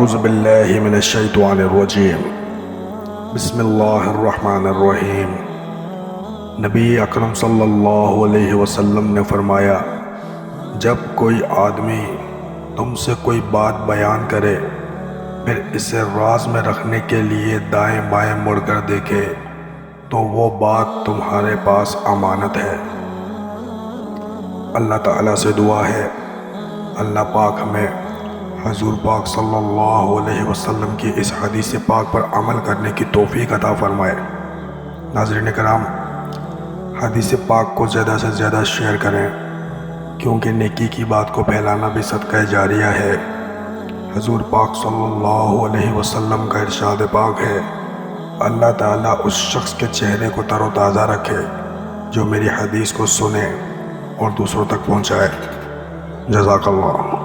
اعوذ باللہ من الشیطان الرجیم بسم اللہ الرحمن الرحیم۔ نبی اکرم صلی اللہ علیہ وسلم نے فرمایا، جب کوئی آدمی تم سے کوئی بات بیان کرے پھر اسے راز میں رکھنے کے لیے دائیں بائیں مڑ کر دیکھے تو وہ بات تمہارے پاس امانت ہے۔ اللہ تعالیٰ سے دعا ہے اللہ پاک ہمیں حضور پاک صلی اللہ علیہ وسلم کی اس حدیث پاک پر عمل کرنے کی توفیق عطا فرمائے۔ ناظرین کرام، حدیث پاک کو زیادہ سے زیادہ شیئر کریں، کیونکہ نیکی کی بات کو پھیلانا بھی صدقہ جاریہ ہے۔ حضور پاک صلی اللہ علیہ وسلم کا ارشاد پاک ہے، اللہ تعالیٰ اس شخص کے چہرے کو تر و تازہ رکھے جو میری حدیث کو سنے اور دوسروں تک پہنچائے۔ جزاک اللہ۔